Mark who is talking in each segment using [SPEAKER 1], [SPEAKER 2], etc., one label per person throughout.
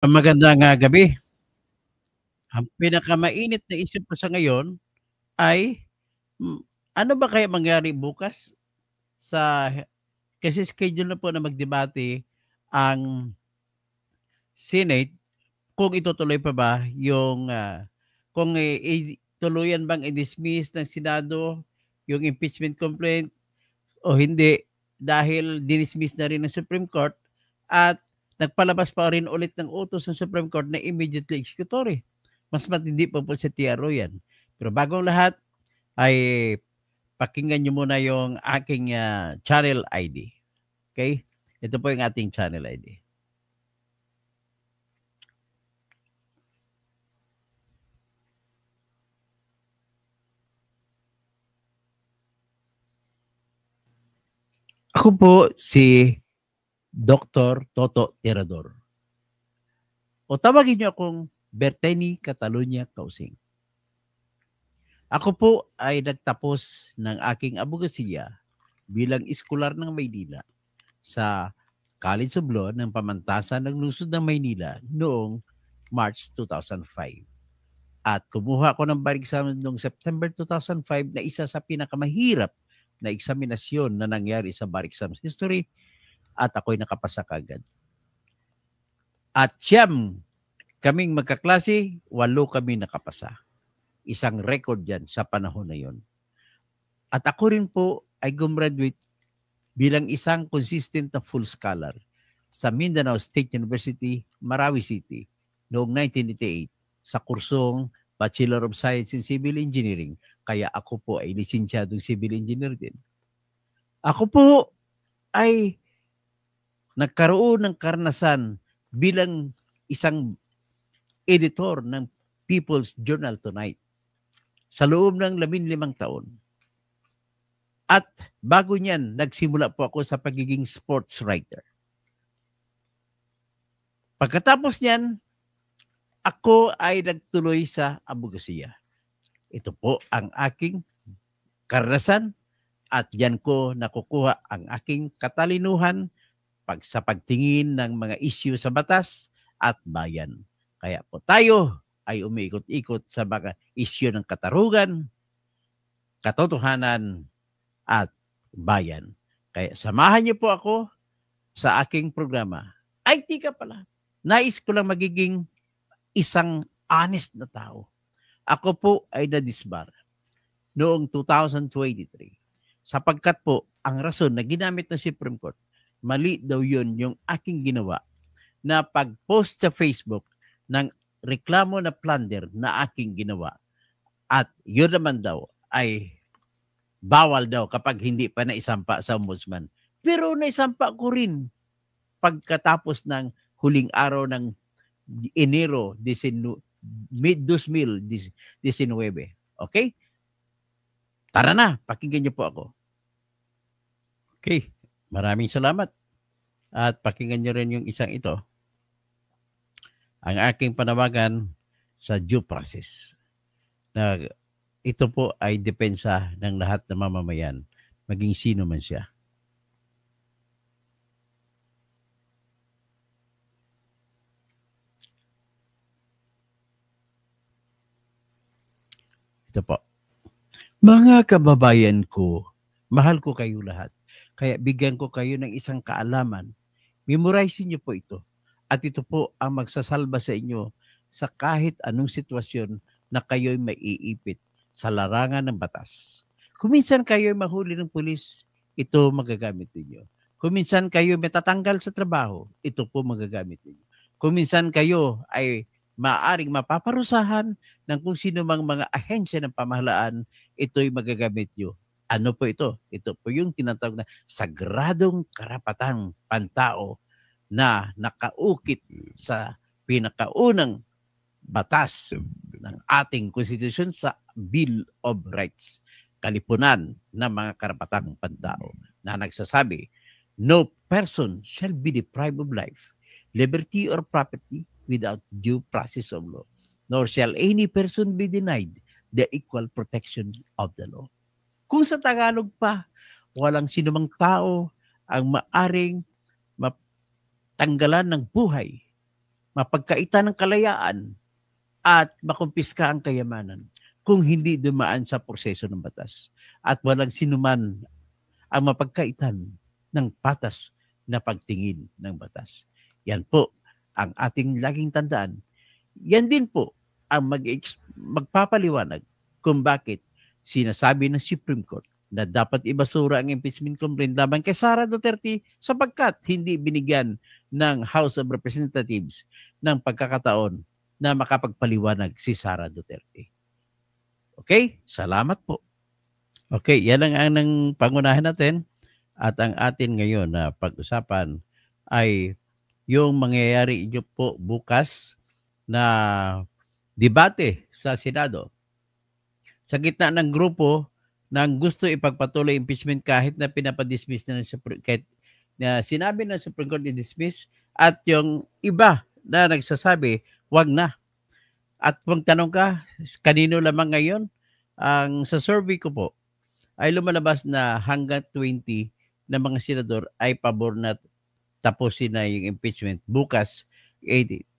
[SPEAKER 1] Magandang, gabi. Ang pinakamainit na isyu ko sa ngayon ay, hmm, ano ba kaya mangyari bukas sa kasi schedule na po na magdebate ang Senate kung itutuloy pa ba yung, kung tuluyan bang i-dismiss ng Senado yung impeachment complaint o hindi dahil dinismiss na rin ng Supreme Court at nagpalabas pa rin ulit ng utos ng Supreme Court na immediately executory. Mas matindi pa po sa TRO yan. Pero bagong lahat ay pakinggan nyo muna yung aking channel ID. Okay? Ito po yung ating channel ID. Ako po si Dr. Toto Tirador. O tawagin niyo akong Berteni Catalunya Kausing. Ako po ay nagtapos ng aking abogasiya bilang iskolar ng Maynila sa College of Law ng Pamantasan ng Lungsod ng Maynila noong March 2005. At kumuha ko ng bar exam noong September 2005 na isa sa pinakamahirap na eksaminasyon na nangyari sa bar exam history at ako'y nakapasa kagad. At siyam kaming magkaklase, 8 kami nakapasa. Isang record yan sa panahon na yon. At ako rin po ay gumraduate bilang isang consistent na full scholar sa Mindanao State University, Marawi City noong 1988 sa kursong Bachelor of Science in Civil Engineering. Kaya ako po ay lisensyadong civil engineer din. Ako po ay nagkaroon ng karanasan bilang isang editor ng People's Journal Tonight sa loob ng 15 taon. At bago niyan, nagsimula po ako sa pagiging sports writer. Pagkatapos niyan, ako ay nagtuloy sa abogasiya. Ito po ang aking karanasan at yan ko nakukuha ang aking katalinuhan sa pagtingin ng mga issue sa batas at bayan. Kaya po tayo ay umiikot-ikot sa mga issue ng katarungan, katotohanan, at bayan. Kaya samahan niyo po ako sa aking programa. Ay, tika pala. Nais ko lang magiging isang honest na tao. Ako po ay nadisbar noong 2023 sapagkat po ang rason na ginamit ng Supreme Court, mali daw yun yung aking ginawa na pag-post sa Facebook ng reklamo na plunder na aking ginawa. At yun naman daw ay bawal daw kapag hindi pa naisampa sa ombudsman. Pero naisampa ko rin pagkatapos ng huling araw ng Enero 2019. Okay? Tara na, pakinggan niyo po ako. Okay, maraming salamat. At pakinggan niyo rin yung isang ito. Ang aking panawagan sa due process. Na ito po ay depensa ng lahat ng mamamayan, maging sino man siya. Ito po. Mga kababayan ko, mahal ko kayo lahat. Kaya bigyan ko kayo ng isang kaalaman. Memorize niyo po ito. At ito po ang magsasalba sa inyo sa kahit anong sitwasyon na kayo'y maiipit sa larangan ng batas. Kung minsan kayo'y mahuli ng pulis, ito magagamit ninyo. Kung minsan kayo matatanggal sa trabaho, ito po magagamit ninyo. Kung minsan kayo ay maaaring mapaparusahan ng kung sino mang mga ahensya ng pamahalaan, ito'y magagamit nyo. Ano po ito? Ito po yung tinatawag na sagradong karapatang pantao na nakaukit sa pinakaunang batas ng ating konstitusyon sa Bill of Rights, kalipunan ng mga karapatang pantao na nagsasabi, no person shall be deprived of life, liberty, or property without due process of law, nor shall any person be denied the equal protection of the law. Kung sa Tagalog pa, walang sinumang tao ang maaring tanggalan ng buhay, mapagkaitan ng kalayaan at makumpiska ang kayamanan kung hindi dumaan sa proseso ng batas at walang sinuman ang mapagkaitan ng patas na pagtingin ng batas. Yan po ang ating laging tandaan. Yan din po ang magpapaliwanag kung bakit sinasabi ng Supreme Court na dapat ibasura ang impeachment complaint laban kay Sara Duterte sapagkat hindi binigyan ng House of Representatives ng pagkakataon na makapagpaliwanag si Sara Duterte. Okay? Salamat po. Okay, yan ang pangunahin natin at ang atin ngayon na pag-usapan ay yung mangyayari nyo po bukas na debate sa Senado. Sa gitna ng grupo ng gusto ipagpatuloy impeachment kahit na pinapadismiss na kahit na sinabi ng Supreme Court i-dismiss at yung iba na nagsasabi wag na. At kung tanong ka, kanino lamang ngayon? Ang sa survey ko po ay lumalabas na hanggang 20 na mga senador ay pabor na tapusin na yung impeachment. Bukas,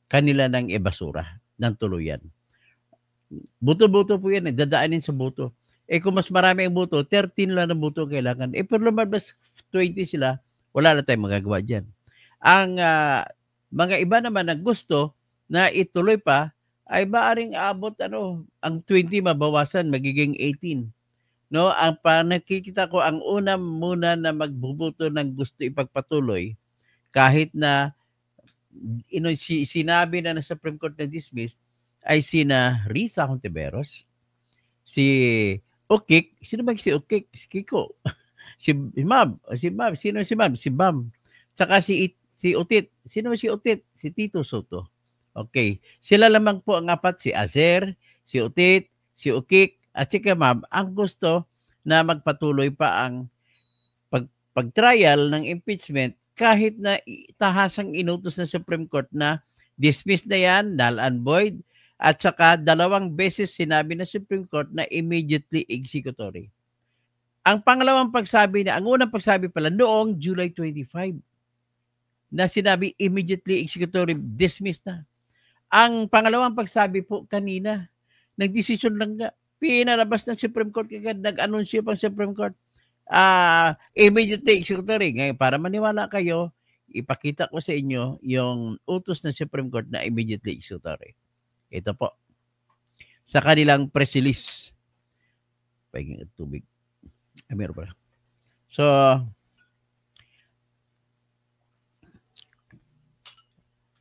[SPEAKER 1] kanila nang ibasura ng tuluyan. Buto-buto po yan. Dadaanin sa buto. Kung mas marami ang buto, 13 lang ang buto kailangan. Pero lumabas 20 sila, wala na tayong magagawa dyan. Ang mga iba naman na gusto na ituloy pa, ay maaring abot ang 20 mabawasan, magiging 18. No, ang nakikita ko ang una muna na magbubuto ng gusto ipagpatuloy kahit na sinabi na sa Supreme Court na dismissed ay sina Risa Hontiveros, si Ukik, sino ba si Ukik? Si Kiko. Si Ma'am, sino si Ma'am? Si Bam. Tsaka si Utit. Sino si Utit? Si Tito Soto. Okay. Sila lamang po ang apat, si Azer, si Utit, si Ukik, at sika Ma'am, ang gusto na magpatuloy pa ang pag-trial ng impeachment kahit na tahasang inutos ng Supreme Court na dismiss na yan, null and void, at saka 2 beses sinabi ng Supreme Court na immediately executory. Ang pangalawang pagsabi ang unang pagsabi pala noong July 25 na sinabi immediately executory, dismiss na. Ang pangalawang pagsabi po kanina, nagdesisyon lang nga, pinalabas ng Supreme Court kagad, nag-anunsyo pang Supreme Court, immediately executory. Ngayon, para maniwala kayo, ipakita ko sa inyo yung utos ng Supreme Court na immediately executory. Ito po. Sa kanilang press release. Paging tubig. Meron pala. So,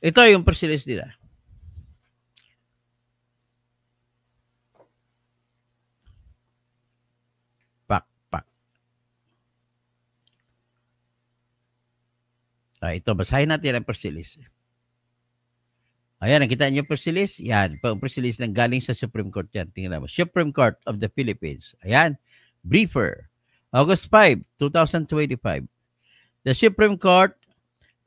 [SPEAKER 1] ito yung press release nila. Ito, basahin natin ang press release. Ayan, nakita niyo press release? Yan, press release ng galing sa Supreme Court yan. Tingnan mo. Supreme Court of the Philippines. Ayan, briefer. August 5, 2025. The Supreme Court,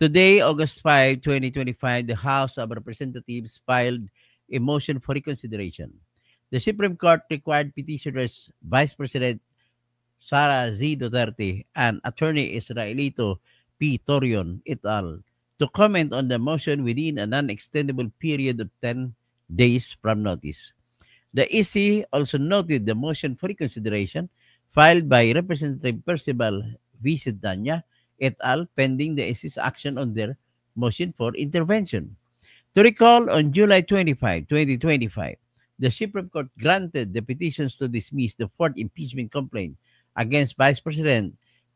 [SPEAKER 1] today, August 5, 2025, the House of Representatives filed a motion for reconsideration. The Supreme Court required petitioners Vice President Sara Z. Duterte and Attorney Israelito P. Torion et al. To comment on the motion within a non-extendable period of 10 days from notice. The EC also noted the motion for reconsideration filed by Representative Percival V. Sedanya et al. Pending the EC's action on their motion for intervention. To recall, on July 25, 2025, the Supreme Court granted the petitions to dismiss the 4th impeachment complaint against Vice President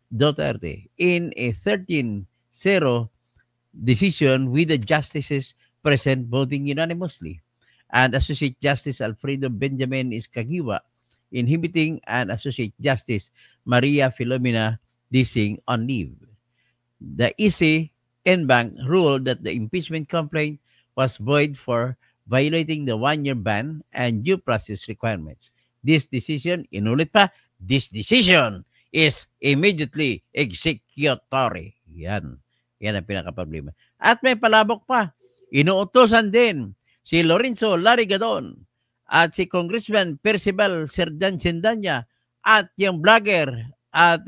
[SPEAKER 1] Duterte in a 13-0 decision with the justices present voting unanimously and Associate Justice Alfredo Benjamin Escagiwa inhibiting and Associate Justice Maria Filomena Dising on leave. The EC Bank ruled that the impeachment complaint was void for violating the 1-year ban and due process requirements. This decision, inulit pa, this decision is immediately executory. Yan. Yan ang pinaka-problema. At may palabok pa. Inuutosan din si Lorenzo Larigadon at si Congressman Percival Sendanya at yung vlogger at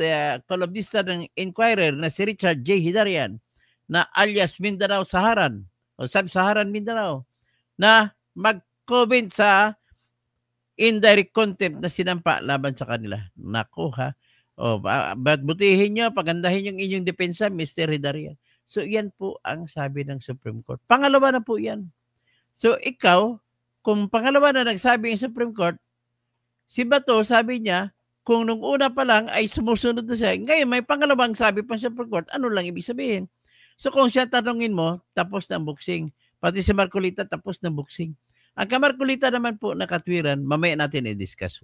[SPEAKER 1] kolumnista ng Inquirer na si Richard J. Hidarian na alias Mindanao Saharan. o Sub-Saharan Mindanao na mag-comment sa indirect contempt na sinampa laban sa kanila. Naku ha. O, ba't butihin nyo, pagandahin yung inyong depensa, Mr. Hidarian. So, yan po ang sabi ng Supreme Court. Pangalawa na po yan. So, ikaw, kung pangalawa na nagsabi yung Supreme Court, si Bato, sabi niya, kung nung una pa lang ay sumusunod na siya, ngayon may pangalawang sabi pa sa Supreme Court, ano lang ibig sabihin? So, kung siya tanongin mo, tapos ng boxing. Pati si Marcolita, tapos ng boxing. Ang kamarkulita naman po na katwiran, mamaya natin i-discuss.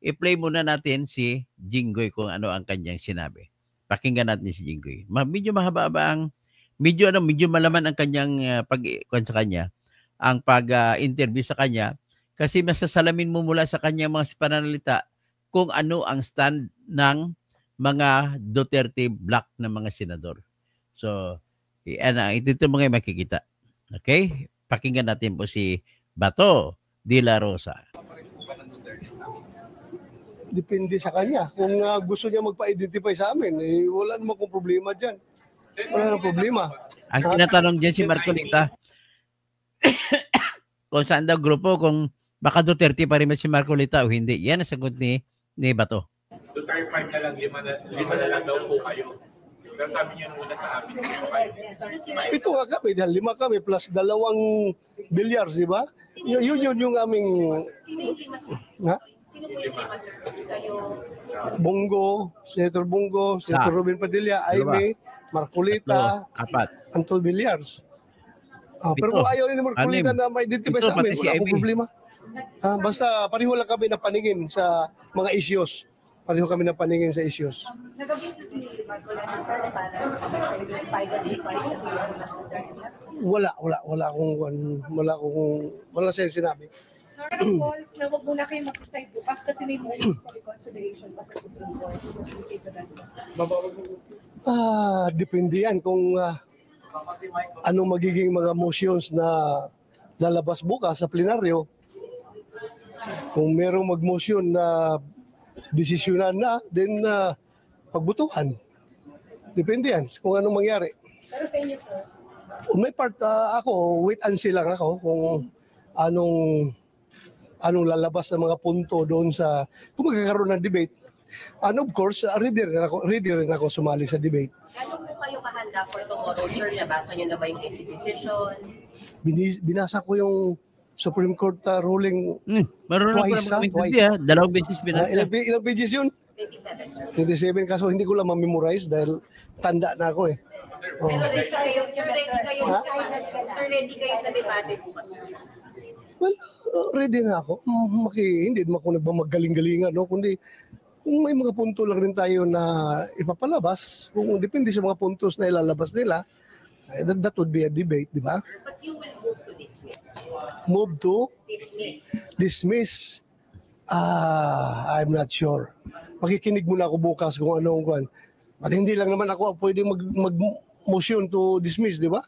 [SPEAKER 1] I-play muna natin si Jinggoy kung ano ang kanyang sinabi. Pakinggan natin si Jinggoy. Medyo mahaba-haba ang, medyo malaman ang kanyang pag-ikon sa kanya, ang pag-interview sa kanya, kasi masasalamin mo mula sa kanyang mga pananalita kung ano ang stand ng mga Duterte block na mga senador. So, ito mga makikita. Okay? Pakinggan natin po si Bato de la Rosa.
[SPEAKER 2] Depende sa kanya. Kung gusto niya magpa-identify sa amin, wala naman kong problema dyan. Wala namang problema.
[SPEAKER 1] Ang tinatanong dyan si Marcolita, kung saan daw grupo, kung baka Duterte pa rin si Marcolita o hindi. Yan ang sagot ni Bato.
[SPEAKER 3] Duterte part na lang, lima na lang daw po kayo. Pero sabi niyo muna sa amin.
[SPEAKER 2] Ito nga kami, dahil 5 kami plus 2 bilyars, di ba? Yun yung aming...
[SPEAKER 4] Sino yung lima, sir?
[SPEAKER 2] Ha?
[SPEAKER 4] Sino po yung lima, sir? Kayo?
[SPEAKER 2] Bongo, Senator Bongo, Senator Robin Padilla, Aimee, Marcolita, Antol Bilyars. Pero kung ayaw ni Marcolita na ma-identify sa amin, wala akong problema. Basta pareho lang kami na paningin sa mga issues. Pareho kami na paningin sa issues.
[SPEAKER 4] Nag-abisa si Marcolita, sir,
[SPEAKER 2] Wala siya sinabi.
[SPEAKER 5] Sir, of course, na huwag muna kayo mag-decide bukas kasi may motion for reconsideration pa sa Supreme Court.
[SPEAKER 2] Depende yan kung anong magiging mga motions na lalabas bukas sa plenaryo. Kung merong mag-motion na desisyonan na, then pagbutuhan. Depende yan kung anong mangyari.
[SPEAKER 5] Pero sa inyo, sir?
[SPEAKER 2] May part ako, wait and see lang ako kung anong lalabas na mga punto doon sa, kung magkakaroon ng debate. And of course, ready rin ako sumali sa debate.
[SPEAKER 4] Gano'n po kayo kahanda for tomorrow, sir? Nabasa niyo na ba yung AC decision?
[SPEAKER 2] Binasa ko yung Supreme Court ruling
[SPEAKER 1] Marunong
[SPEAKER 2] twice.
[SPEAKER 1] Dalawang beses binasa.
[SPEAKER 2] Ilang pages yun?
[SPEAKER 4] 27, sir.
[SPEAKER 2] 27, kaso hindi ko lang ma-memorize dahil tanda na ako eh.
[SPEAKER 4] Pero ready kayo sa debate bukas, sir?
[SPEAKER 2] Well, ready na ako. Hindi naman ako nagmamagaling-galingan, no? Kundi kung may mga punto lang rin tayo na ipapalabas, kung depende sa mga puntos na ilalabas nila, that would be a debate, di ba?
[SPEAKER 4] But you will move to dismiss.
[SPEAKER 2] Move to?
[SPEAKER 4] Dismiss.
[SPEAKER 2] Dismiss? I'm not sure. Makikinig muna ako bukas kung anong kuwan. At hindi lang naman ako pwede mag-motion to dismiss, di ba?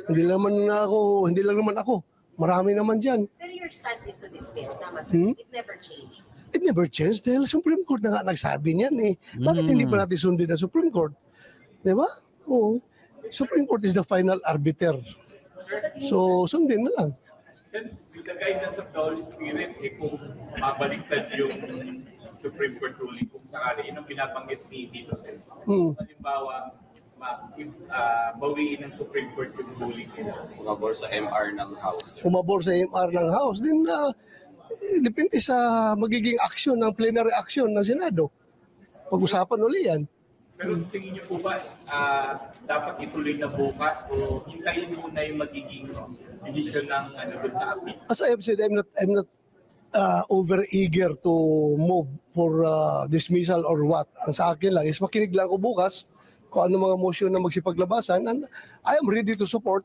[SPEAKER 2] Hindi lang naman ako. Marami naman dyan.
[SPEAKER 4] Pero your stand is to dismiss, tama, sir? It never changed.
[SPEAKER 2] It never changed dahil Supreme Court na nga nagsabi niyan eh. Bakit hindi pa natin sundin ang Supreme Court? Di ba? Oo. Supreme Court is the final arbiter. So, sundin na lang.
[SPEAKER 3] With the guidance of the Holy Spirit, kung mabaliktad yung Supreme Court ruling, kung sakali, yun ang pinabanggit ni Tito Sen. Halimbawa, bawiin ng Supreme Court yung ruling nila.
[SPEAKER 6] Kumabor sa MR ng House.
[SPEAKER 2] Kumabor sa MR ng House, then depende sa magiging action ng plenary action ng Senado. Pag-usapan uli yan.
[SPEAKER 3] Pero tingin niyo po ba dapat ituloy na bukas o hintayin muna yung magiging decision ng doon sa appeal?
[SPEAKER 2] As I have said, I'm not over eager to move for dismissal or what. Ang sa akin lang is makinig lang ako bukas kung ano mga motion na magsipaglabasan, and I am ready to support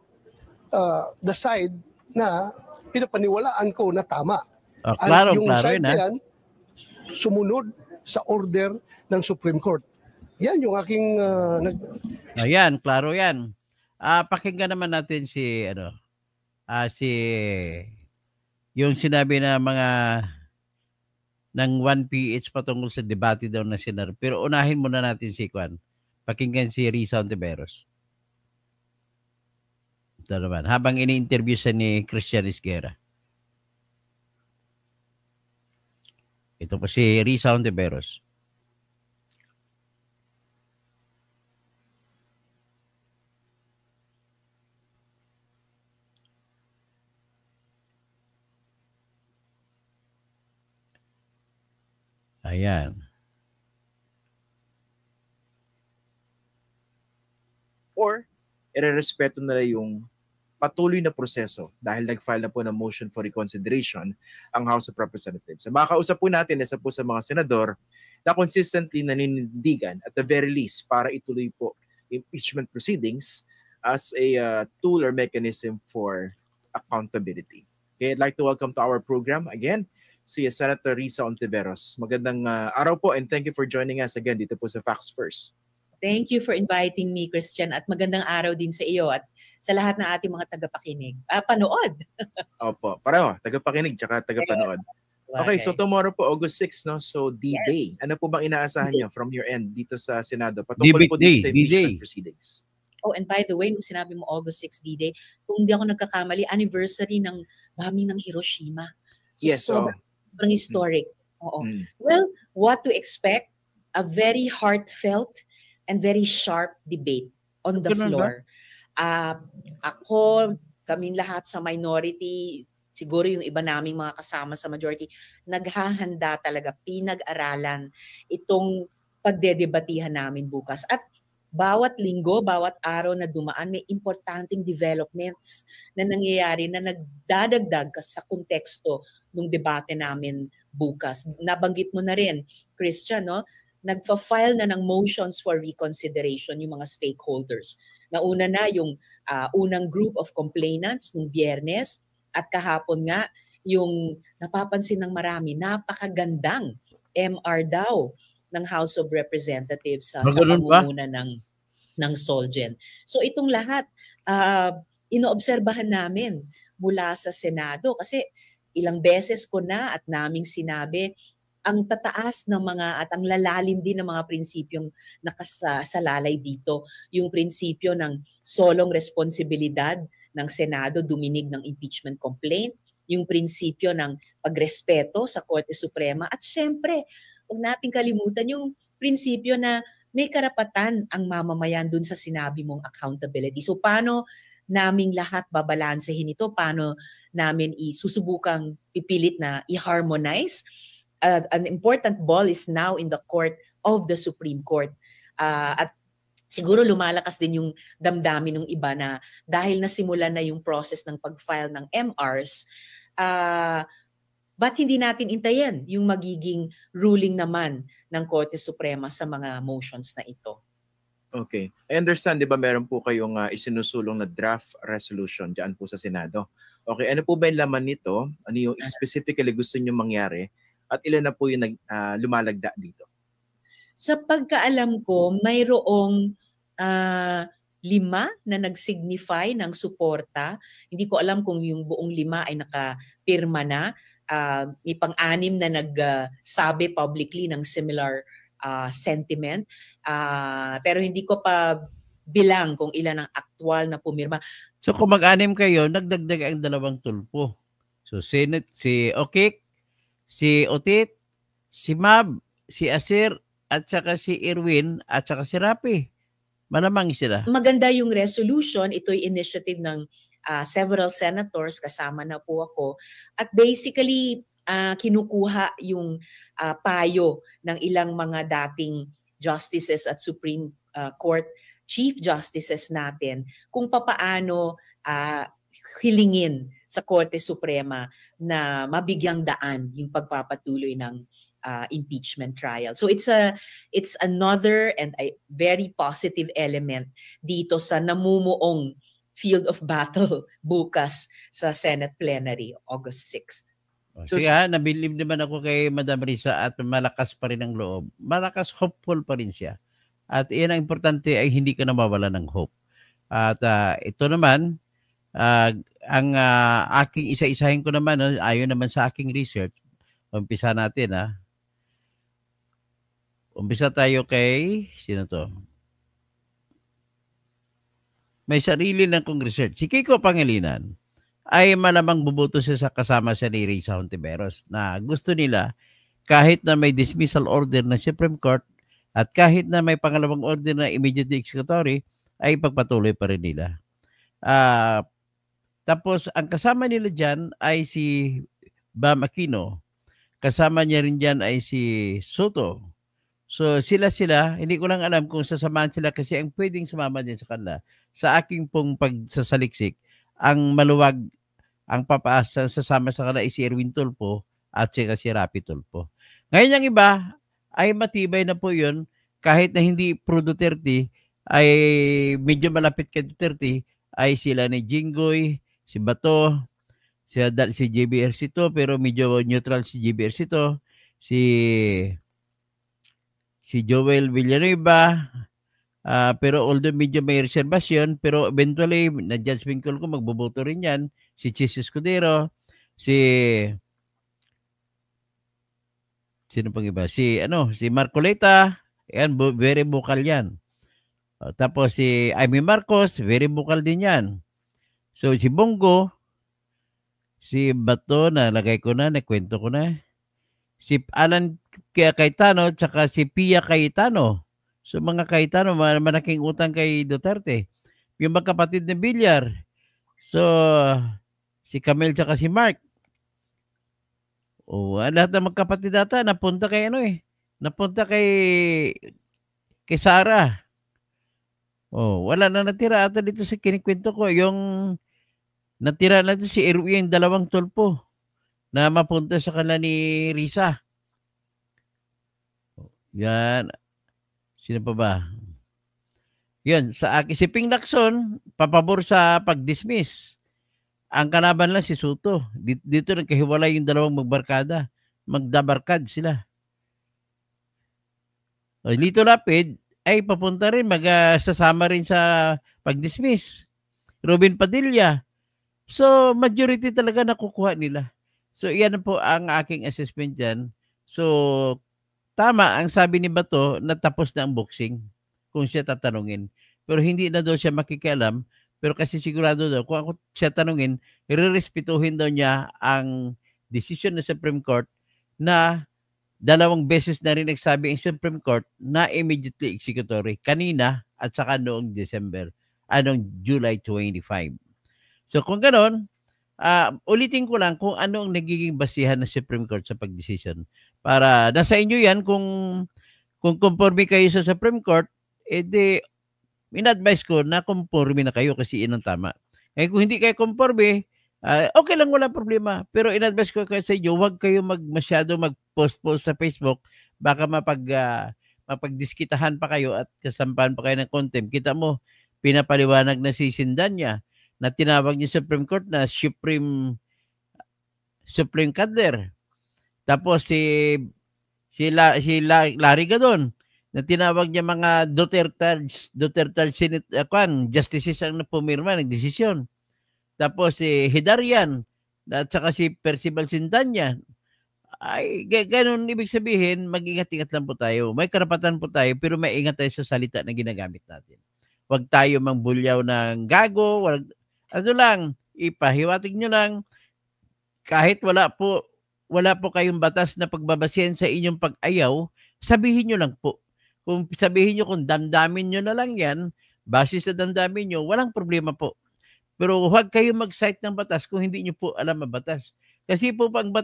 [SPEAKER 2] the side na pinapaniwalaan ko na tama.
[SPEAKER 1] Klaro,
[SPEAKER 2] yung
[SPEAKER 1] klaro
[SPEAKER 2] side
[SPEAKER 1] yun,
[SPEAKER 2] yan, sumunod sa order ng Supreme Court. Yan yung aking...
[SPEAKER 1] Ayan, klaro yan. Pakinggan naman natin si yung sinabi na mga ng 1PH patungkol sa debate daw na Senado. Pero unahin muna natin si Kwan. Pakinggan si Risa Ontiveros. Ito naman. Habang ini-interview siya ni Christian Esguerra. Ito po si Risa Ontiveros. Ayan.
[SPEAKER 7] Or, irerespeto nila yung patuloy na proseso dahil nag-file na po ng motion for reconsideration ang House of Representatives. Sa mga kausap po natin, isa po sa mga senador na consistently naninindigan at the very least para ituloy po impeachment proceedings as a tool or mechanism for accountability. Okay, I'd like to welcome to our program again si Senator Risa Ontiveros. Magandang araw po and thank you for joining us again dito po sa Facts First.
[SPEAKER 8] Thank you for inviting me, Christian, at magandang araw din sa iyo at sa lahat ng ating mga tagapakinig. Panood!
[SPEAKER 7] Opo, pareho, tagapakinig tsaka tagapanood. Okay, so tomorrow po, August 6, no? So, D-Day. Yes. Ano po bang inaasahan niyo from your end dito sa Senado? Patungkol po dito sa impeachment proceedings.
[SPEAKER 8] Oh, and by the way, nung sinabi mo August 6 D-Day, kung hindi ako nagkakamali, anniversary ng bombing ng Hiroshima. So,
[SPEAKER 7] yes,
[SPEAKER 8] sobrang historic. Oo. Well, what to expect? A very heartfelt and very sharp debate on the floor. Ako, kaming lahat sa minority, siguro yung iba naming mga kasama sa majority, naghahanda talaga, pinag-aralan itong pagdedebatihan namin bukas. At bawat linggo, bawat araw na dumaan, may importanteng developments na nangyayari na nagdadagdag sa konteksto ng debate namin bukas. Nabanggit mo na rin, Christian, no? Nagfa-file na ng motions for reconsideration yung mga stakeholders. Nauna na yung unang group of complainants nung Biyernes at kahapon nga yung napapansin ng marami, napakagandang MR daw ng House of Representatives sa pamumuno ng Solgen. So itong lahat, inoobserbahan namin mula sa Senado kasi ilang beses ko na at naming sinabi ang tataas ng mga at ang lalalim din ng mga prinsipyong nakasalalay dito. Yung prinsipyo ng solong responsibilidad ng Senado duminig ng impeachment complaint, yung prinsipyo ng pagrespeto sa Korte Suprema at syempre, huwag nating kalimutan yung prinsipyo na may karapatan ang mamamayan dun sa sinabi mong accountability. So paano naming lahat babalansehin ito? Paano namin isusubukang pipilit na i-harmonize? An important ball is now in the court of the Supreme Court. At siguro lumalakas din yung damdamin ng iba na dahil nasimulan na yung process ng pag-file ng MRs, ba't hindi natin intayin yung magiging ruling naman ng Korte Suprema sa mga motions na ito?
[SPEAKER 7] Okay. I understand, di ba meron po kayong isinusulong na draft resolution dyan po sa Senado. Okay, ano po ba yung laman nito? Ano yung specifically gusto nyo mangyari? At ilan na po yung lumalagda dito?
[SPEAKER 8] Sa pagkaalam ko, mayroong 5 na nag-signify ng suporta. Hindi ko alam kung yung buong 5 ay nakapirma na. May pang-6 na nagsabi publicly ng similar sentiment. Pero hindi ko pa bilang kung ilan ang aktual na pumirma.
[SPEAKER 1] So kung mag-6 kayo, nagdagdag ang 2 tulpo. So Senate, si Okik, si Otit, si Mab, si Asir, at saka si Irwin, at saka si Rapi. Malamang sila.
[SPEAKER 8] Maganda yung resolution. Ito'y initiative ng several senators, kasama na po ako. At basically, kinukuha yung payo ng ilang mga dating justices at Supreme Court Chief Justices natin kung papaano hilingin sa Korte Suprema na mabigyang daan yung pagpapatuloy ng impeachment trial. So it's another and a very positive element dito sa namumuong field of battle bukas sa Senate plenary August 6th.
[SPEAKER 1] So, nabilib naman ako kay Madam Risa at malakas pa rin ang loob. Malakas, hopeful pa rin siya. At iyan ang importante ay hindi ka na mawala ng hope. At ito naman, ang aking isa-isahin ko naman, ayon naman sa aking research, umpisa natin Umpisa tayo kay, sino to? may sarili ng kong research. Si Kiko Pangilinan ay malamang bubuto siya sa kasama siya ni Risa Hontiveros na gusto nila kahit na may dismissal order ng Supreme Court at kahit na may pangalawang order na immediately executory, ay pagpatuloy pa rin nila. Tapos, ang kasama nila dyan ay si Bam Aquino. Kasama niya rin dyan ay si Soto. So, sila, hindi ko lang alam kung sasamahan sila kasi ang pwedeng sumama din sa kanila. Sa aking pong pagsasaliksik, ang maluwag, ang papaasa sasama sa kanila ay si Erwin Tulfo at si Rapi Tulfo. Ngayon ang iba ay matibay na po yun kahit na hindi pro Duterte ay medyo malapit kay Duterte ay sila ni Jinggoy, si Bato, si JB Ercito pero medyo neutral si JB Ercito, si Joel Villanueva, pero although medyo may reservasyon, pero eventually, na-judgment call ko, magboboto rin yan. Si Chis Escudero, sino pang iba? Si Marcoleta, yan, very vocal yan. Tapos si Amy Marcos, very vocal din yan. So si Bongo, si Bato, nalagay ko na, nakwento ko na. Si Alan Cayetano, tsaka si Pia Cayetano. So mga Cayetano, malaking utang kay Duterte. Yung magkapatid na Villar. So, si Camille tsaka si Mark. Lahat ng magkapatid data, napunta kay napunta kay Sara. Wala na natira ata dito sa kinikwento ko. Yung natira na dito si Erwin, 2 Tulfo na mapunta sa kanila ni Risa. Yan. Sino pa ba? Yan. Sa akin, si Ping Lacson, papabor sa pag-dismiss. Ang kalaban lang si Soto. Dito nagkahiwalay yung 2 magbarkada. Magdabarkad sila. Lito Lapid ay papunta rin, sasama rin sa pag-dismiss. Robin Padilla. So, majority talaga nakukuha nila. So, iyan po ang aking assessment dyan. So, tama, ang sabi ni Bato, natapos na ang boxing kung siya tatanungin. Pero hindi na daw siya makikialam. Pero kasi sigurado daw, kung ako siya tanungin, irerespetuhin daw niya ang decision ng Supreme Court na 2 beses na rin nagsabi ang Supreme Court na immediately executory kanina at saka noong July 25. So kung ganon, ulitin ko lang kung ano ang nagiging basihan ng Supreme Court sa pagdesisyon. Para nasa inyo yan, kung conforme kayo sa Supreme Court, edi in-advise ko na conforme na kayo kasi yun ang tama. Kung hindi kayo conforme, okay lang, wala problema. Pero in-advise ko kayo sa inyo, huwag kayo masyado mag-post sa Facebook. Baka mapagdiskitahan pa kayo at kasampahan pa kayo ng contempt. Kita mo, pinapaliwanag na si Sindanya na tinawag niya Supreme Court na Supreme Cadre. Tapos si Larry Gadon na tinawag niya mga Duterte justices ang pumirma ng desisyon. Tapos si Hidarian at saka si Percival Sindanya. Ay, ganun ibig sabihin, mag-ingat-ingat lang po tayo. May karapatan po tayo, pero may ingat tayo sa salita na ginagamit natin. Huwag tayo mangbulyaw ng gago. Ipahiwatig nyo lang. Kahit wala po kayong batas na pagbabasihan sa inyong pag-ayaw, sabihin nyo lang po. Kung sabihin nyo kung damdamin nyo na lang yan, base sa damdamin nyo, walang problema po. Pero huwag kayo mag-cite ng batas kung hindi nyo po alam ang batas. Kasi po ang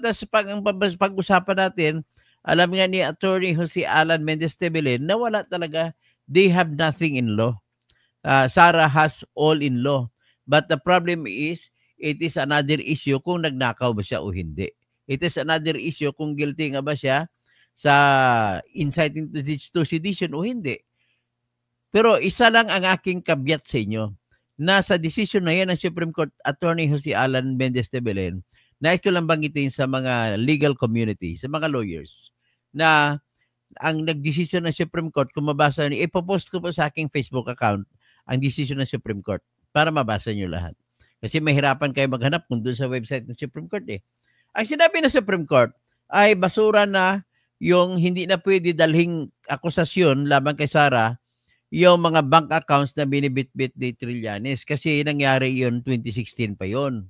[SPEAKER 1] pag-usapan natin, alam nga ni Attorney Jose Alan Mendez-Tebelen na wala talaga, they have nothing in law. Sara has all in law. But the problem is, it is another issue kung nagnakaw ba siya o hindi. It is another issue kung guilty nga ba siya sa inciting to sedition o hindi. Pero isa lang ang aking kabyat sa inyo. Nasa decision na yan ng Supreme Court Attorney Jose Alan Mendez-Tebelen, nais ko lang banggitin sa mga legal community, sa mga lawyers, na ang nagdesisyon ng Supreme Court, kung mabasa niyo, ipopost ko po sa aking Facebook account ang decision ng Supreme Court para mabasa niyo lahat. Kasi mahirapan kayo maghanap kung doon sa website ng Supreme Court eh. Ang sinabi ng Supreme Court ay basura na yung hindi na pwede dalhing akusasyon laban kay Sara, yung mga bank accounts na binibitbit ni Trillanes. Kasi nangyari yun 2016 pa yun.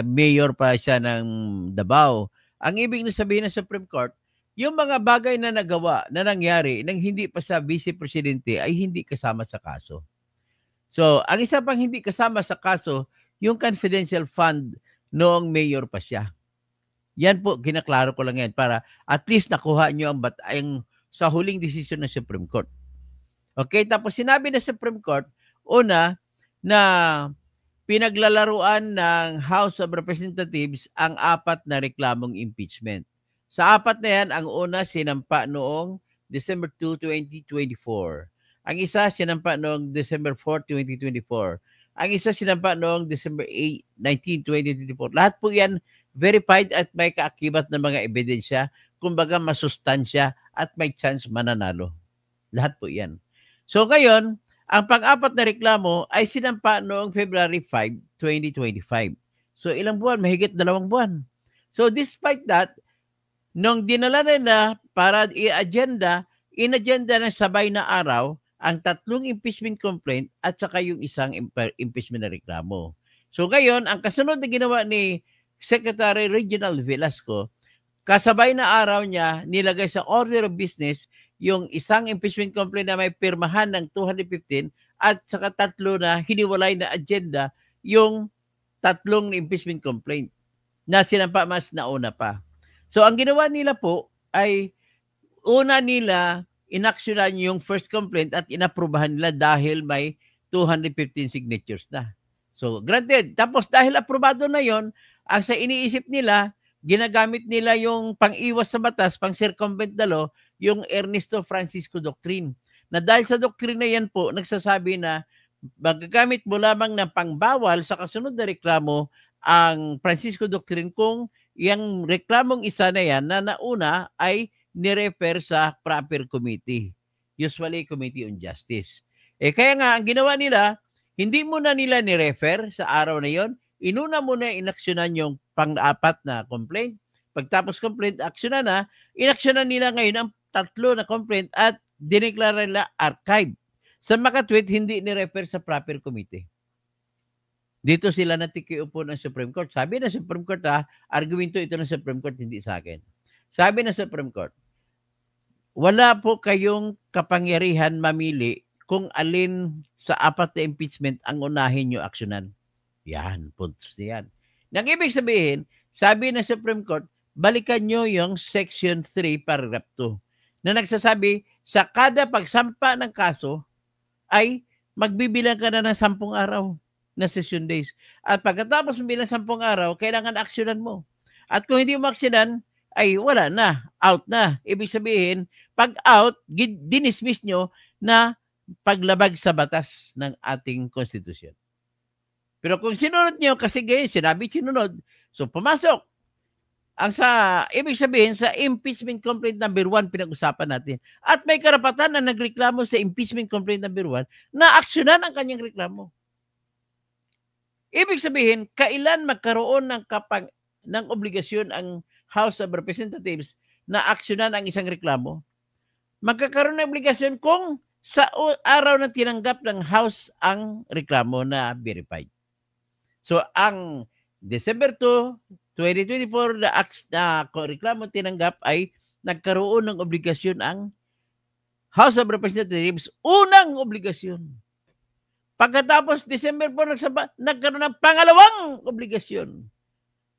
[SPEAKER 1] Mayor pa siya ng Davao. Ang ibig na sabihin ng Supreme Court, yung mga bagay na nagawa, na nangyari, nang hindi pa sa Vice Presidente ay hindi kasama sa kaso. So, ang isa pang hindi kasama sa kaso, yung confidential fund noong mayor pa siya. Yan po, kinaklaro ko lang yan para at least nakuha nyo ang sa huling desisyon ng Supreme Court. Okay, tapos sinabi ng Supreme Court, una, na pinaglalaruan ng House of Representatives ang 4 na reklamong impeachment. Sa 4 na yan, ang una sinampa noong December 2, 2024. Ang isa sinampa noong December 4, 2024. Ang isa sinampa noong December 8, 19, 2024. Lahat po yan verified at may kaakibat ng mga ebidensya, kumbaga masustansya at may chance mananalo. Lahat po yan. So ngayon, ang pang-4 na reklamo ay sinampa noong February 5, 2025. So ilang buwan? Mahigit 2 buwan. So despite that, nung dinala nila para i-agenda, in-agenda ng sabay na araw ang 3 impeachment complaint at saka yung isang impeachment na reklamo. So ngayon, ang kasunod na ginawa ni Secretary Reginald Velasco, kasabay na araw niya nilagay sa order of business yung isang impeachment complaint na may pirmahan ng 215 at saka 3 na hiniwalay na agenda yung 3 impeachment complaint na sinampa mas nauna pa. So ang ginawa nila po ay una nila inaksyonan yung first complaint at inaprubahan nila dahil may 215 signatures na. So granted, tapos dahil aprobado na yon, ang sa iniisip nila, ginagamit nila yung pang-iwas sa batas, pang-circumvent the law, yung Ernesto Francisco Doctrine. Na dahil sa doctrine na yan po, nagsasabi na magagamit mo lamang ng pangbawal sa kasunod na reklamo ang Francisco Doctrine kung yung reklamong isa na yan na nauna ay nirefer sa proper committee. Usually, Committee on Justice. Kaya nga, ang ginawa nila, hindi muna nila nirefer sa araw na yon. Inuna muna inaksyonan yung pang-4 na complaint. Pagtapos complaint, aksyonan na. Inaksyonan nila ngayon ang 3 na complaint at dineklara nila archive. Sa makatwid, hindi ni-refer sa proper committee. Dito sila natikiupo ng Supreme Court. Sabi ng Supreme Court, argumento ito ng Supreme Court, hindi sa akin. Sabi ng Supreme Court, wala po kayong kapangyarihan mamili kung alin sa 4 na impeachment ang unahin nyo aksyonan. Yan, puntos niyan. Nang ibig sabihin, sabi ng Supreme Court, balikan nyo yung Section 3, Paragraph 2, na nagsasabi, sa kada pagsampa ng kaso, ay magbibilang ka na ng 10 araw na session days. At pagkatapos bilang 10 araw, kailangan aksyonan mo. At kung hindi mo aksyonan, ay wala na, out na. Ibig sabihin, pag out, dinismiss nyo na paglabag sa batas ng ating konstitusyon. Pero kung sinunod nyo, kasi ganyan, sinabi sinunod, so pumasok. Ang ibig sabihin, sa impeachment complaint number 1, pinag-usapan natin. At may karapatan na nagreklamo sa impeachment complaint number 1 na aksyonan ang kanyang reklamo. Ibig sabihin, kailan magkaroon ng obligasyon ang House of Representatives na aksyonan ang isang reklamo? Magkakaroon ng obligasyon kung sa araw na tinanggap ng House ang reklamo na verified. So, ang December 2, 2024 na reklamo tinanggap ay nagkaroon ng obligasyon ang House of Representatives, unang obligasyon. Pagkatapos December 4, nagkaroon ng pangalawang obligasyon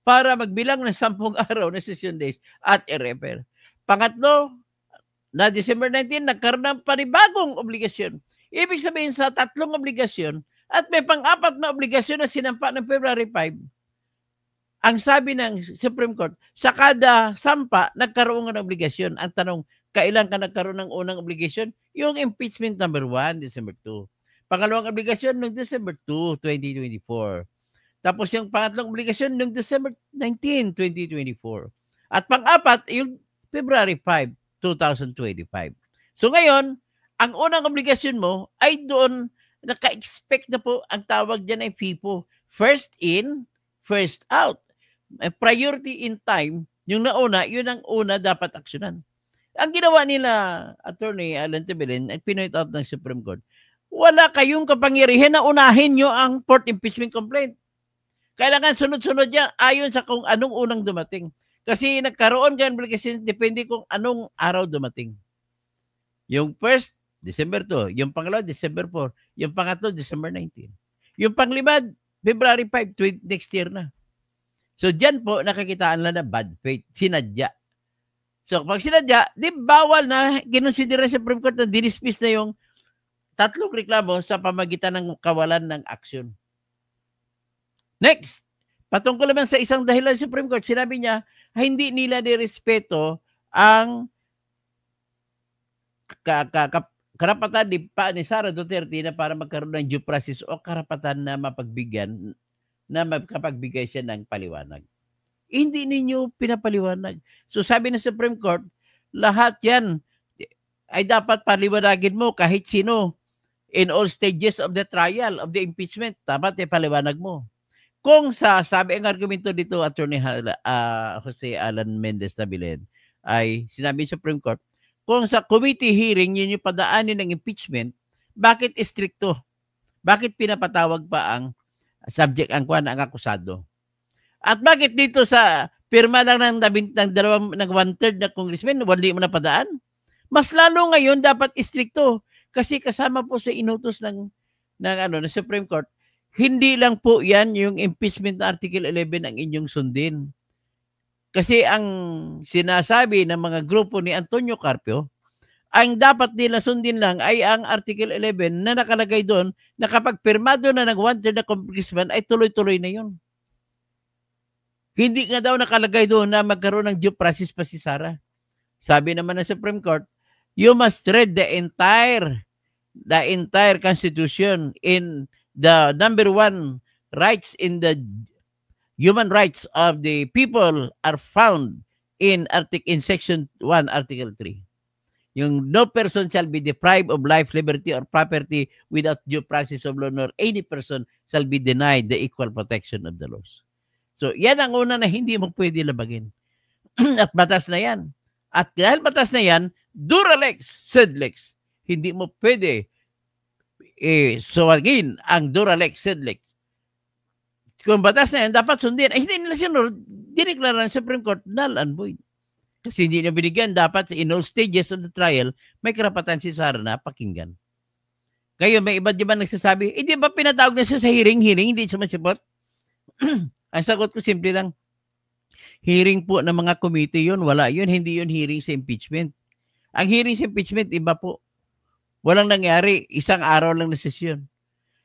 [SPEAKER 1] para magbilang ng 10 araw na session days at i-refer. Pangatlo, na December 19, nagkaroon ng panibagong obligasyon. Ibig sabihin sa 3 obligasyon at may pang-4 na obligasyon na sinampa ng February 5, ang sabi ng Supreme Court, sa kada sampa, nagkaroon ng obligasyon. Ang tanong, kailan ka nagkaroon ng unang obligasyon? Yung impeachment number 1, December 2. Pangalawang obligasyon noong December 2, 2024. Tapos yung pangatlong obligasyon noong December 19, 2024. At pang-4, yung February 5, 2025. So ngayon, ang unang obligasyon mo ay doon naka-expect na po, ang tawag dyan ay FIFO. First in, first out. Priority in time, yung nauna, yun ang una dapat aksyonan. Ang ginawa nila, Attorney Alan Tebelen, ay pinoint out ng Supreme Court, wala kayong kapangyarihan na unahin nyo ang fourth impeachment complaint. Kailangan sunod-sunod yan ayon sa kung anong unang dumating. Kasi nagkaroon dyan kasi depende kung anong araw dumating. Yung first, December 2. Yung pangalawa, December 4. Yung pangatlo, December 19. Yung panglima, February 5, next year na. So dyan po, nakakitaan lang na bad faith. Sinadya. So pag sinadya, di bawal na kinonsidera sa Supreme Court na dinismiss na yung tatlong reklamo sa pamagitan ng kawalan ng aksyon. Next, patungkol naman sa isang dahilan sa Supreme Court, sinabi niya, hindi nila nirespeto ang karapatan ni Sara Duterte na para magkaroon ng due process o karapatan na makapagbigay siya ng paliwanag. Hindi ninyo pinapaliwanag. So sabi ng Supreme Court, lahat yan ay dapat paliwanagin mo kahit sino in all stages of the trial of the impeachment. Dapat paliwanag mo. Kung sabi ang argumento dito, Attorney Jose Alan Mendez-Tabilin, ay sinabi sa Supreme Court, kung sa committee hearing yun yung padaanin ng impeachment, bakit istrikto? Bakit pinapatawag pa ang subject, ang akusado? At bakit dito sa pirma lang ng 1/3 na congressman, wali mo na padaan? Mas lalo ngayon dapat istrikto kasi kasama po sa inutos ng Supreme Court. Hindi lang po yan yung impeachment na Article 11 ang inyong sundin. Kasi ang sinasabi ng mga grupo ni Antonio Carpio, ang dapat nila sundin lang ay ang Article 11 na nakalagay doon na kapag pirmado na ng 1/3 na congressman ay tuloy-tuloy na yun. Hindi nga daw nakalagay doon na magkaroon ng due process pa si Sara. Sabi naman ng Supreme Court, you must read the entire Constitution in the number 1 rights in the human rights of the people are found in Section 1, Article 3. Yung no person shall be deprived of life, liberty, or property without due process of law, nor any person shall be denied the equal protection of the laws. So, yan ang una na hindi mo pwede labagin. At batas na yan. At dahil batas na yan, Duralex, Sedlex. Hindi mo pwede suwagin ang Duralex, Sedlex. Kung batas na yan, dapat sundin. Ay, hindi nila sinunod. Dineklara ng Supreme Court, null and void. Kasi hindi na binigyan, dapat in all stages of the trial, may karapatan si Sara na pakinggan. Ngayon, may iba di ba nagsasabi, di ba pinatawag na siya sa hearing, hindi sumasipot? Ang sagot ko simple lang, hearing po ng mga committee yun, wala yun, hindi yun hearing sa impeachment. Ang hearing sa impeachment, iba po. Walang nangyari, isang araw lang na sesyon.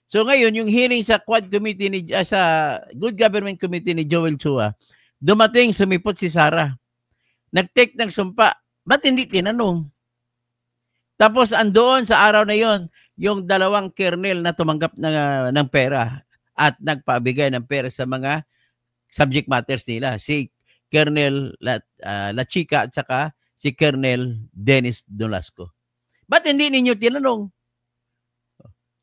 [SPEAKER 1] So ngayon, yung hearing sa Quad Committee, sa Good Government Committee ni Joel Chua, dumating, sumipot si Sara. Nag-take ng sumpa. Ba't hindi tinanong? Tapos andoon sa araw na yon, yung dalawang kernel na tumanggap ng pera at nagpabigay ng pera sa mga subject matters nila. Si Colonel La Chica at saka si Colonel Dennis Nolasco. Ba't hindi ninyo tinanong?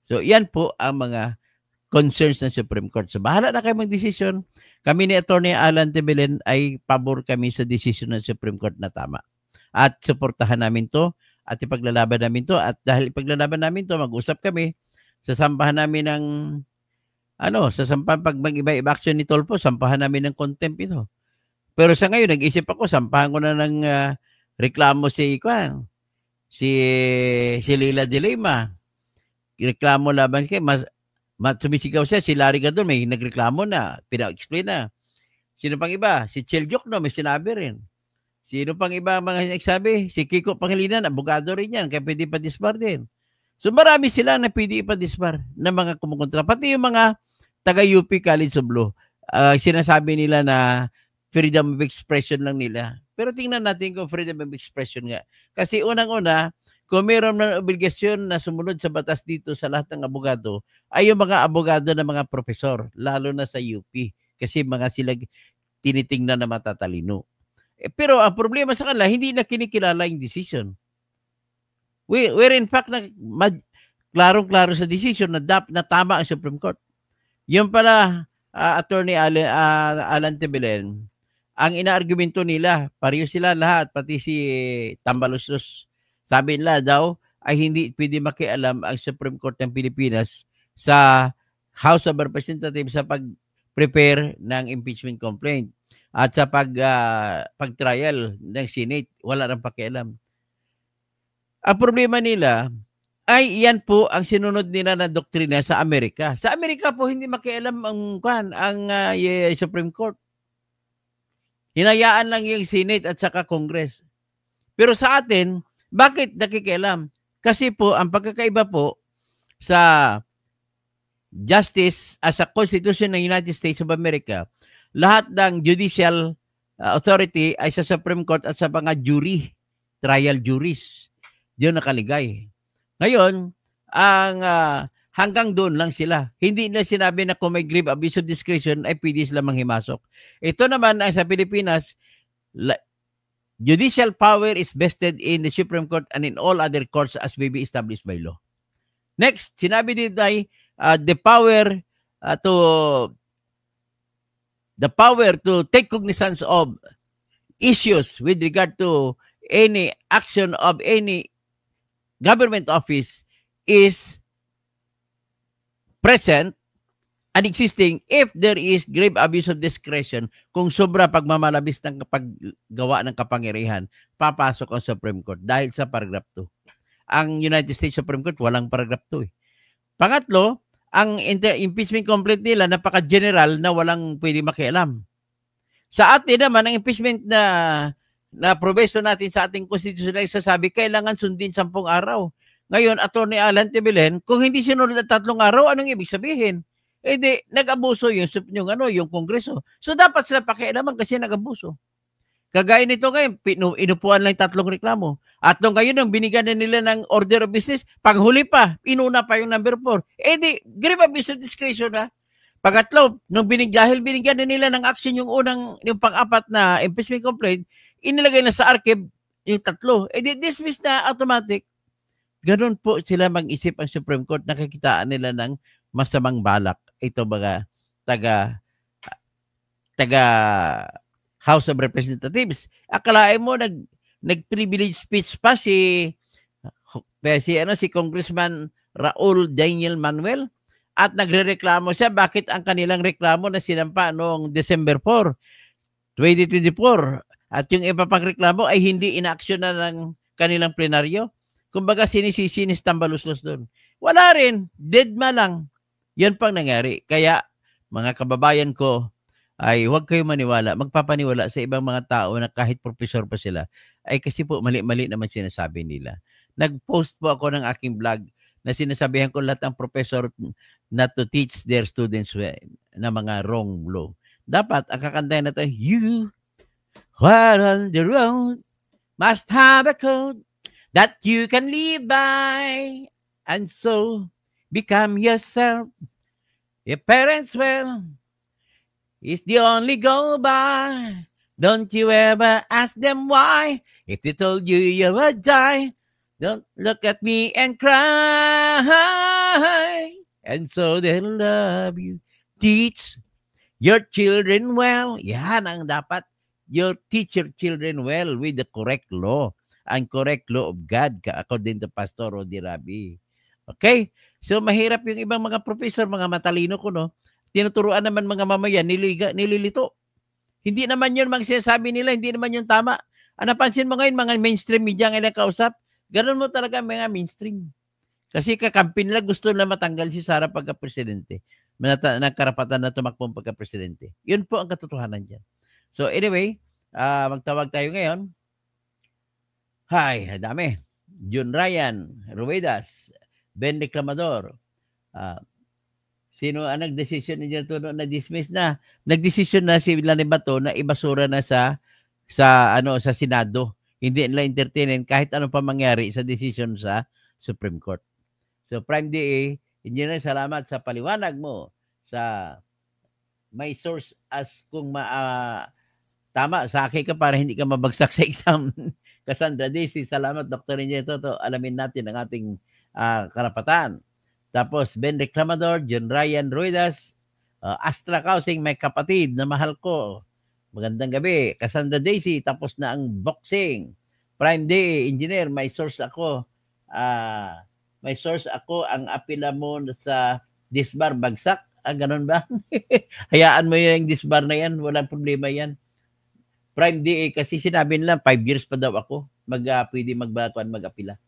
[SPEAKER 1] So yan po ang mga concerns ng Supreme Court. So bahala na kayo mag-desisyon. Kami ni Attorney Alan Tebelen ay pabor kami sa desisyon ng Supreme Court na tama. At suportahan namin to at ipaglalaban namin to. At dahil ipaglalaban namin to, mag-usap kami. Sasampahan namin ng pag mag-iba-iba action ni Tolpo, sampahan namin ng contempt ito. Pero sa ngayon, nag-isip ako, sampahan ko na ng reklamo si Lila de Lima. Reklamo laban kay sumisigaw siya, si Larry Gadon may nagreklamo na, pina-explain na. Sino pang iba? Si Chel Jokno may sinabi rin. Sino pang iba mga nagsabi? Si Kiko Pangilinan, abogado rin yan, kaya pwede pa-disbar din. So marami sila na pwede pa-disbar na mga kumukontra. Pati yung mga taga-UP College of Law, sinasabi nila na freedom of expression lang nila. Pero tingnan natin kung freedom of expression nga. Kasi unang-una, kung mayroon ng obligasyon na sumunod sa batas dito sa lahat ng abogado, ay yung mga abogado na mga profesor, lalo na sa UP. Kasi mga sila tinitingnan na matatalino. Pero ang problema sa kanila, hindi na kinikilala yung decision. We're in fact klarong-klaro sa decision na tama ang Supreme Court. Yung pala, Attorney Alan Tebelen, ang inaargumento nila, pareho sila lahat, pati si Tambaluslos. Sabi nila daw ay hindi pwede makialam ang Supreme Court ng Pilipinas sa House of Representatives sa pag-prepare ng impeachment complaint at sa pag-trial ng Senate. Wala nang pakialam. Ang problema nila ay yan po ang sinunod nila na doktrina sa Amerika. Sa Amerika po hindi makialam ang Supreme Court. Hinayaan lang yung Senate at saka Congress. Pero sa atin, bakit nakikialam? Kasi po, ang pagkakaiba po sa justice as a constitution ng United States of America, lahat ng judicial authority ay sa Supreme Court at sa mga jury, trial juries. Diyon nakaligay. Ngayon, ang hanggang doon lang sila. Hindi na sinabi na kung may grave abuse of discretion ay pwede sila manghimasok. Ito naman ay sa Pilipinas, judicial power is vested in the Supreme Court and in all other courts as may be established by law. Next, sinabi dito ay the power to take cognizance of issues with regard to any action of any government office is present and existing if there is grave abuse of discretion. Kung sobra pagmamalabis ng paggawa ng kapangyarihan, papasok ang Supreme Court dahil sa paragraph 2. Ang United States Supreme Court walang paragraph 2 eh. Pangatlo, ang impeachment complaint nila napaka-general na walang pwede makialam. Sa atin naman, ang impeachment na proviso natin sa ating constitution ay sasabi kailangan sundin 10 araw. Ngayon, Atty. Alan Tebelen, kung hindi sinunod ang 3 araw, anong ibig sabihin? Eh di, nag-abuso yung Kongreso. So dapat sila pakialaman kasi nag-abuso. Kagaya nito ngayon, inupuan lang 3 reklamo. At nung ngayon, nung binigyan na nila ng order of business, paghuli pa, inuna pa yung number 4. Eh di, grave abuse of discretion ha. Pangatlo, dahil binigyan na nila ng action yung pang-apat na impeachment complaint, inilagay na sa archive yung 3. Eh di, dismiss na automatic. Ganon po sila mag-isip ang Supreme Court. Nakakitaan nila ng masamang balak. Ito mga taga House of Representatives. Akalain mo nag-privilege speech pa si Congressman Raul Daniel Manuel at nagrereklamo siya bakit ang kanilang reklamo na sinampa noong December 4, 2024 at yung iba pang reklamo ay hindi in-action na ng kanilang plenaryo. Kumbaga sinisisi ni Tambaluslos doon. Wala rin, deadma lang. Yan pang nangyari. Kaya mga kababayan ko, ay huwag kayo maniwala, magpapaniwala sa ibang mga tao na kahit professor pa sila, ay kasi po mali-mali naman sinasabi nila. Nag-post po ako ng aking blog na sinasabihan ko lahat ng professor not to teach their students na mga wrong law. Dapat, ang kakantayan na ito, you while on the road must have a code that you can live by and so become yourself. Your parents will is the only go by. Don't you ever ask them why. If they told you you would die, don't look at me and cry. And so they'll love you. Teach your children well. Yan ang dapat. You teach your children well with the correct law. Ang correct law of God, according to Pastor Rodi Rabi. Okay? So, mahirap yung ibang mga professor, mga matalino ko, no? Tinuturuan naman mga mamayan, nililito. Hindi naman yun magsasabi nila, hindi naman yun tama. Napansin mo ngayon, mga mainstream media ang kausap, ganun mo talaga mga mainstream. Kasi kakampi nila, gusto nila matanggal si Sara pagka-presidente. Nagkarapatan na tumakbong pagka-presidente. Yun po ang katotohanan dyan. So anyway, magtawag tayo ngayon. Hi, dami. John Ryan, Ruedas, Ben Reclamador. Sino ang nagdesisyon niya to na dismiss na? Nagdesisyon na si Lani Bato na ibasura na sa Senado. Hindi nila entertainin kahit ano pa mangyari sa decision sa Supreme Court. So Prime DA, Engineer, salamat sa paliwanag mo sa may source as kung tama sa akin ka para hindi ka mabagsak sa exam. Cassandra Daisy, salamat Dr. Engineer Toto. Alamin natin ang ating karapatan. Tapos Ben Reclamador, John Ryan Ruedas, Astra Housing, may kapatid na mahal ko. Magandang gabi. Cassandra Daisy, tapos na ang boxing. Prime Day, engineer, may source ako. Ang apila mo sa disbar bagsak. Ganun ba? Hayaan mo yung disbar na yan. Walang problema yan. Prime Day, kasi sinabi nila 5 years pa daw ako. Pwede mag-apila.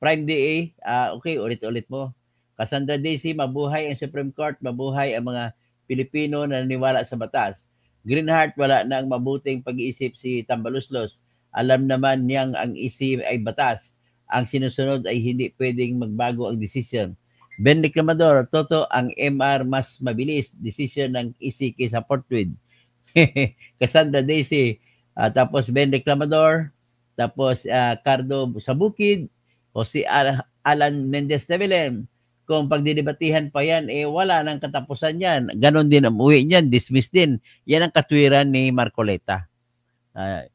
[SPEAKER 1] Prime Day, okay, ulit-ulit mo. Cassandra Daisy, mabuhay ang Supreme Court, mabuhay ang mga Pilipino na naniniwala sa batas. Greenheart, wala na ang mabuting pag-iisip si Tambaluslos. Alam naman niyang ang isip ay batas. Ang sinusunod ay hindi pwedeng magbago ang desisyon. Ben Reclamador, Toto, ang MR mas mabilis. Desisyon ng EC kaysa Portwid. Cassandra Daisy, tapos Ben Reclamador, tapos Cardo sa Bukid, o si Alan Mendez de Belem. Kung pagdidebatihan pa yan, wala nang katapusan yan. Ganon din ang uwi niyan, dismiss din. Yan ang katwiran ni Marcoleta.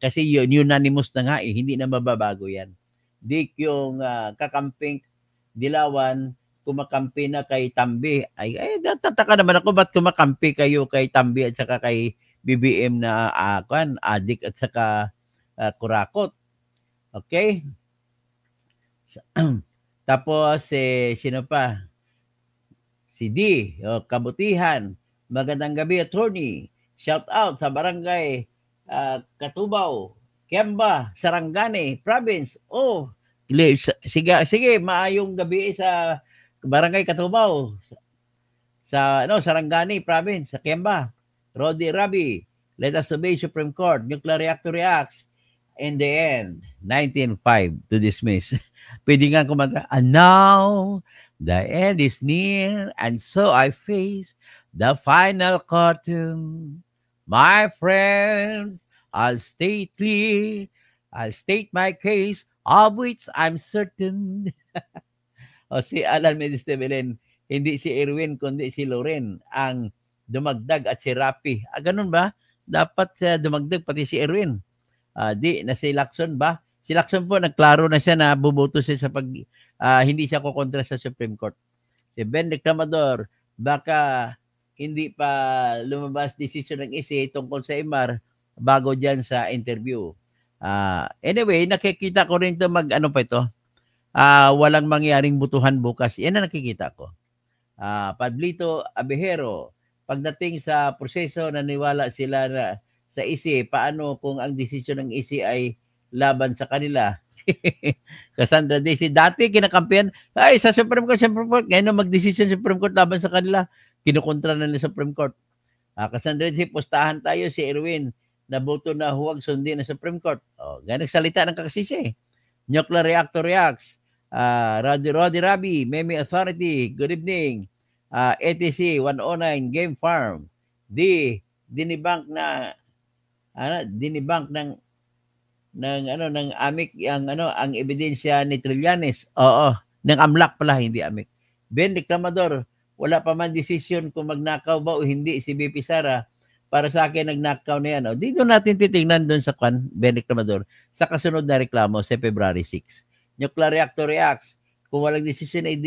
[SPEAKER 1] Kasi unanimous na nga, hindi na mababago yan. Dik yung kakamping Dilawan, kumakampi na kay Tambi. Tataka naman ako, ba't kumakampi kayo kay Tambi at saka kay BBM na adik at saka kurakot. Okay? Tapos, sino pa? Si D, Kabutihan. Magandang gabi, attorney. Shout out sa barangay Katubaw, Kiamba, Sarangani, province. Sige, maayong gabi sa barangay Katubaw. Sa Sarangani, province, sa Kiamba. Rodi Rabi, let us obey Supreme Court. Nuclear reactor reacts. In the end, 19-5 to dismiss. Pwede nga kumanta, and now, the end is near, and so I face the final curtain. My friends, I'll stay clear. I'll state my case, of which I'm certain. Si Alan Mendez de Belen, hindi si Erwin, kundi si Loren, ang dumagdag at si Rapi. Ganun ba? Dapat dumagdag pati si Erwin. Na si Lacson ba? Si Lacson po, nagklaro na siya na buboto siya sa hindi siya kukontra sa Supreme Court. Si Ben Reclamador, baka hindi pa lumabas decision ng ICI tungkol sa MR bago dyan sa interview. Anyway, nakikita ko rin ito walang mangyaring butuhan bukas. Yan na nakikita ko. Pablito Abejero, pagdating sa proseso, naniwala sila na sa ICI, paano kung ang desisyon ng ICI ay laban sa kanila? Cassandra Daisy, dati kinakampihan, sa Supreme Court, ngayon na mag-desisyon sa Supreme Court laban sa kanila, kinukontra na nila Supreme Court. Cassandra Daisy, pustahan tayo si Erwin, na boto na huwag sundin ng Supreme Court. Ganang salita ng kakasisi. Nuclear reactor reacts. Rodi Rabi, Meme Authority, good evening. ATC 109 Game Farm. Dinibank ng AMIC ang ebidensya ni Trillanes. Ng AMLAC pala, hindi AMIC. Ben Reclamador, wala pa man desisyon kung magnakaw ba o hindi si BP Sara. Para sa akin, nagnakaw na yan. Dito natin titingnan doon sa Ben Reclamador sa kasunod na reklamo sa February 6. Nuclear reactor reacts. Kung walang desisyon ay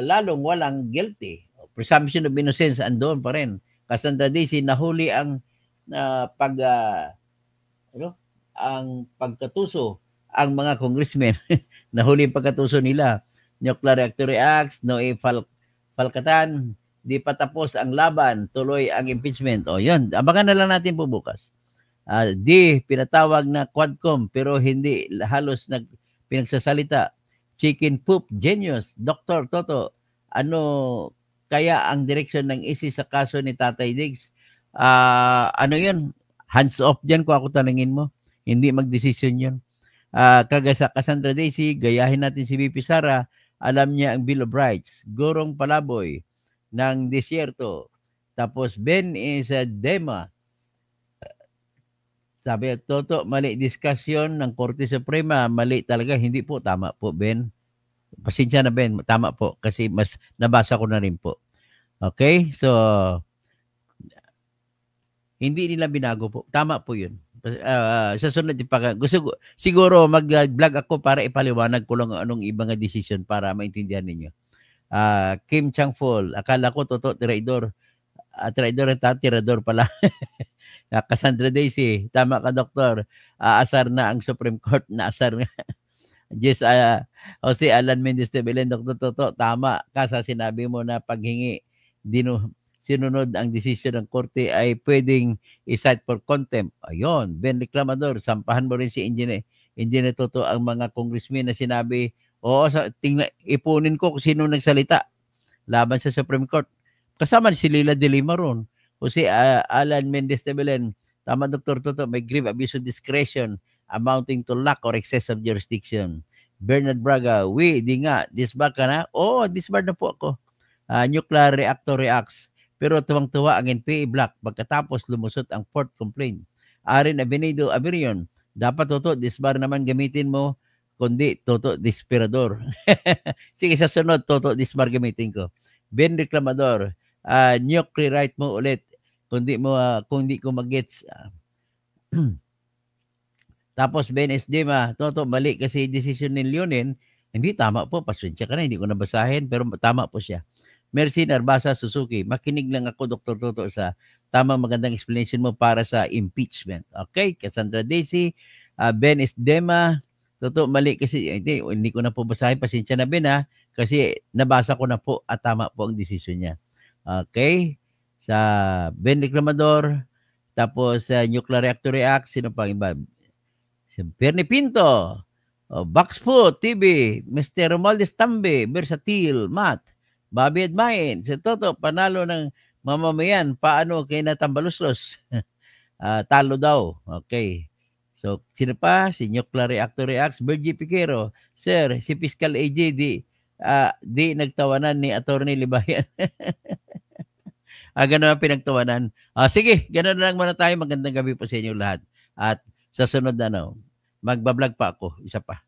[SPEAKER 1] lalong walang guilty. Presumption of innocence andoon pa rin. Cassandra Daisy, nahuli ang ang pagkatuso ang mga congressmen. Nahuli ang pagkatuso nila. Nuclear reactor reacts, Falkatan, di pa tapos ang laban, tuloy ang impeachment. Yun, abangan na lang natin po bukas. Pinatawag na Quadcom pero hindi halos pinagsasalita. Chicken poop genius. Dr. Toto, ano kaya ang direksyon ng ICI sa kaso ni Tatay Diggs? Ano yun? Hands off dyan kung ako tanungin mo. Hindi magdesisyon yun. Sa Cassandra Daisy, gayahin natin si BP Sara. Alam niya ang Bill of Rights. Gorong Palaboy ng Desierto. Tapos Ben is a Dema. Sabi, Toto, mali diskusyon ng Korte Suprema. Mali talaga. Hindi po. Tama po, Ben. Pasensya na, Ben. Tama po. Kasi mas nabasa ko na rin po. Okay? So, hindi nila binago po. Tama po yun. Sa sunod, siguro mag-vlog ako para ipaliwanag ko lang anong ibang decision para maintindihan ninyo. Kim Chang-fol, akala ko Toto, tirador. Tirador at tirador pala. Cassandra Daisy, tama ka, Doktor. Aasar na ang Supreme Court, naasar nga. Yes, Jose Alan Mendez de Belen, Dr. Toto, tama ka sa sinabi mo na paghingi, sinunod ang desisyon ng korte ay pwedeng i-cite for contempt. Ayun, Ben Reclamador, sampahan mo rin si Engineer Toto ang mga congressmen na sinabi, oo, ipunin ko kung sino nagsalita laban sa Supreme Court. Kasama si Lila de Lima ron. Jose Alan Mendez de Belen, tama Dr. Toto, may grave abuse of discretion amounting to lack or excess of jurisdiction. Bernard Braga, di nga, disbar ka na? Oo, disbar na po ako. Nuclear reactor reacts, pero tuwang-tuwa ang NPA Black pagkatapos lumusot ang fourth complaint. Aaron Avenido Averion, dapat Toto, disbar naman gamitin mo, kundi Toto, disperador. Sige, sa sunod, Toto, disbar gamitin ko. Ben Reclamador, nuclear right mo ulit, kung di ko mag-gets. Tapos Ben Esdema, Toto, mali kasi decision ni Leonin, hindi tama po, pasensya ka na, hindi ko nabasahin, pero tama po siya. Mercy Narbasa Suzuki, makinig lang ako, Dr. Toto, sa tamang magandang explanation mo para sa impeachment. Okay, Cassandra Daisy, Ben Esdema, Toto, mali kasi, hindi ko na po basahin, pasensya na Ben ha, kasi nabasa ko na po at tama po ang decision niya. Okay, sa Ben Reclamador, tapos sa Nuclear Reactor React, sino pang iba? Si Bernie Pinto, Baxpo, TV, Mr. Romualdez Tambe, Versatil, Matt, Bobby Edmain, si Toto, panalo ng mamamayan, paano kay Natambaluslos? Talo daw. Okay. So, sino pa? Si Nuclear Reactor Reacts, Virgie Piquero. Sir, si Fiscal AJ, di nagtawanan ni Attorney Libayan. Ganun ang pinagtawanan. Sige, ganun na lang muna tayo. Magandang gabi po sa inyo lahat. At sa sunod na magbablog pa ako. Isa pa.